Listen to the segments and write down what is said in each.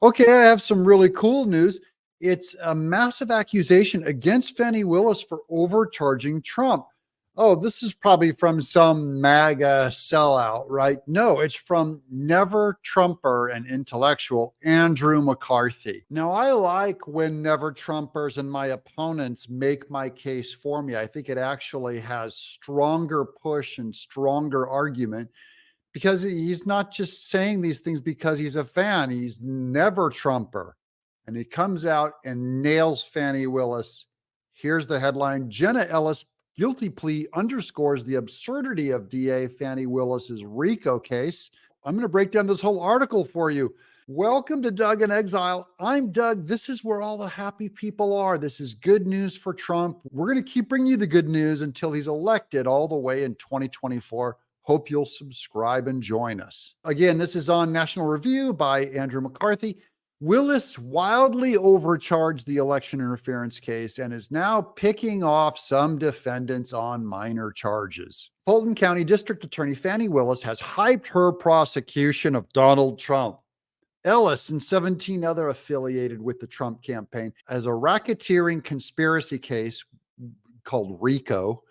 Okay, I have some really cool news. It's a massive accusation against Fani Willis for overcharging Trump. Oh, this is probably from some MAGA sellout, right? No, it's from never Trumper and intellectual Andrew McCarthy. Now, I like when never Trumpers and my opponents make my case for me. I think it actually has stronger push and stronger argument because he's not just saying these things because he's a fan. He's never Trumper. And he comes out and nails Fani Willis. Here's the headline: Jenna Ellis guilty plea underscores the absurdity of DA Fani Willis's RICO case. I'm going to break down this whole article for you. Welcome to Doug in Exile. I'm Doug. This is where all the happy people are. This is good news for Trump. We're going to keep bringing you the good news until he's elected all the way in 2024. Hope you'll subscribe and join us. Again, this is on National Review by Andrew McCarthy. Willis wildly overcharged the election interference case and is now picking off some defendants on minor charges. Fulton County District Attorney Fani Willis has hyped her prosecution of Donald Trump. Ellis and 17 other affiliated with the Trump campaign as a racketeering conspiracy case called RICO.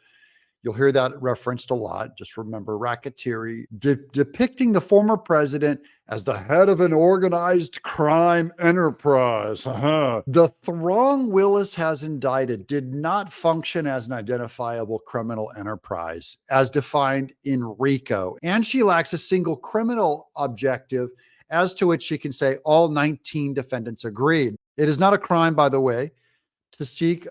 You'll hear that referenced a lot. Just remember racketeering, depicting the former president as the head of an organized crime enterprise. The throng Willis has indicted did not function as an identifiable criminal enterprise as defined in RICO, and she lacks a single criminal objective as to which she can say all 19 defendants agreed. It is not a crime, by the way, to seek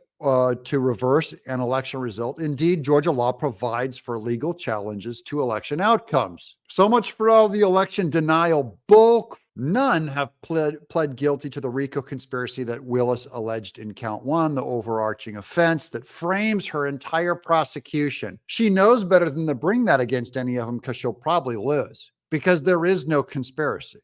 to reverse an election result. Indeed, Georgia law provides for legal challenges to election outcomes. So much for all the election denial bull. None have pled guilty to the RICO conspiracy that Willis alleged in count one, the overarching offense that frames her entire prosecution. She knows better than to bring that against any of them because she'll probably lose, because there is no conspiracy.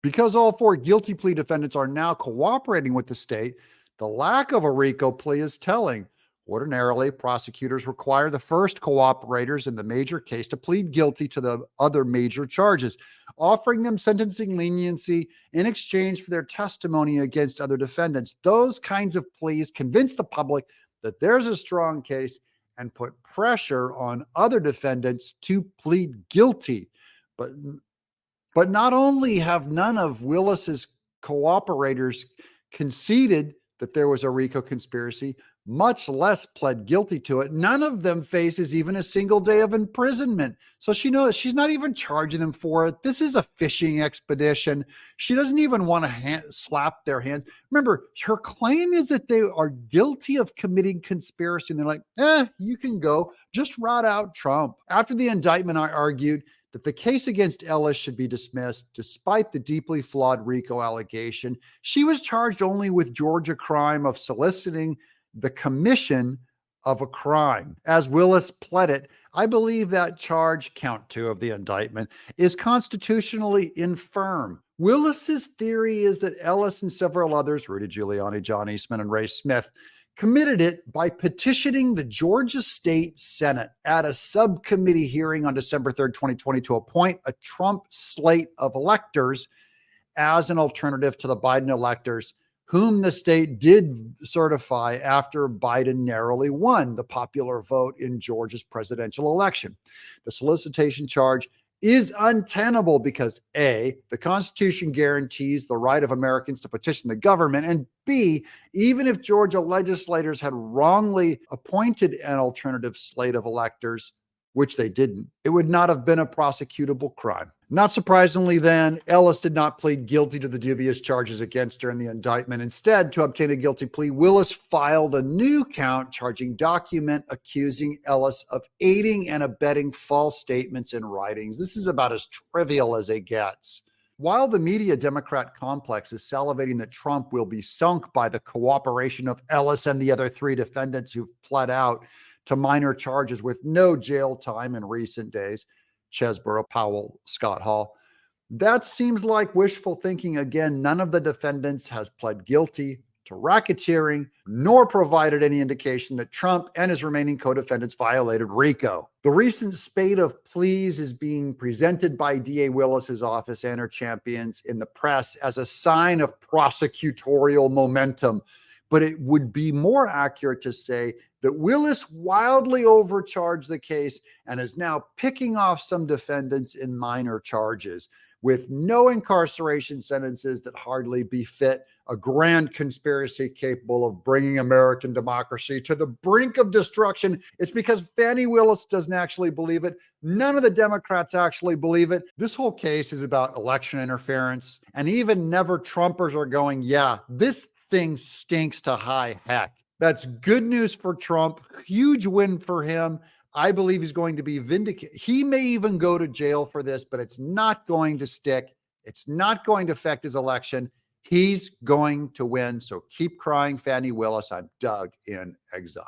Because all four guilty plea defendants are now cooperating with the state, the lack of a RICO plea is telling. Ordinarily, prosecutors require the first cooperators in the major case to plead guilty to the other major charges, offering them sentencing leniency in exchange for their testimony against other defendants. Those kinds of pleas convince the public that there's a strong case and put pressure on other defendants to plead guilty. But not only have none of Willis's cooperators conceded that there was a RICO conspiracy, much less pled guilty to it, none of them faces even a single day of imprisonment. So she knows she's not even charging them for it. This is a fishing expedition. She doesn't even want to slap their hands. Remember, her claim is that they are guilty of committing conspiracy. And they're like, you can go. Just rat out Trump. After the indictment, I argued that the case against Ellis should be dismissed despite the deeply flawed RICO allegation. She was charged only with Georgia crime of soliciting the commission of a crime. As Willis pled it, I believe that charge, count two of the indictment, is constitutionally infirm. Willis's theory is that Ellis and several others, Rudy Giuliani, John Eastman, and Ray Smith, committed it by petitioning the Georgia State Senate at a subcommittee hearing on December 3rd, 2020, to appoint a Trump slate of electors as an alternative to the Biden electors, whom the state did certify after Biden narrowly won the popular vote in Georgia's presidential election. The solicitation charge is untenable because A, the Constitution guarantees the right of Americans to petition the government, and B, even if Georgia legislators had wrongly appointed an alternative slate of electors, which they didn't, it would not have been a prosecutable crime. Not surprisingly then, Ellis did not plead guilty to the dubious charges against her in the indictment. Instead, to obtain a guilty plea, Willis filed a new count charging document accusing Ellis of aiding and abetting false statements in writings. This is about as trivial as it gets. While the media Democrat complex is salivating that Trump will be sunk by the cooperation of Ellis and the other three defendants who've pled out to minor charges with no jail time in recent days, Chesborough, Powell, Scott Hall, that seems like wishful thinking. Again, none of the defendants has pled guilty. to racketeering, nor provided any indication that Trump and his remaining co-defendants violated RICO. The recent spate of pleas is being presented by DA Willis's office and her champions in the press as a sign of prosecutorial momentum. But it would be more accurate to say that Willis wildly overcharged the case and is now picking off some defendants in minor charges with no incarceration sentences that hardly befit a grand conspiracy capable of bringing American democracy to the brink of destruction. It's because Fani Willis doesn't actually believe it. None of the Democrats actually believe it. This whole case is about election interference, and even never Trumpers are going, yeah, this thing stinks to high heck. That's good news for Trump. Huge win for him. I believe he's going to be vindicated. He may even go to jail for this, but it's not going to stick. It's not going to affect his election. He's going to win. So keep crying, Fani Willis. I'm Doug in Exile.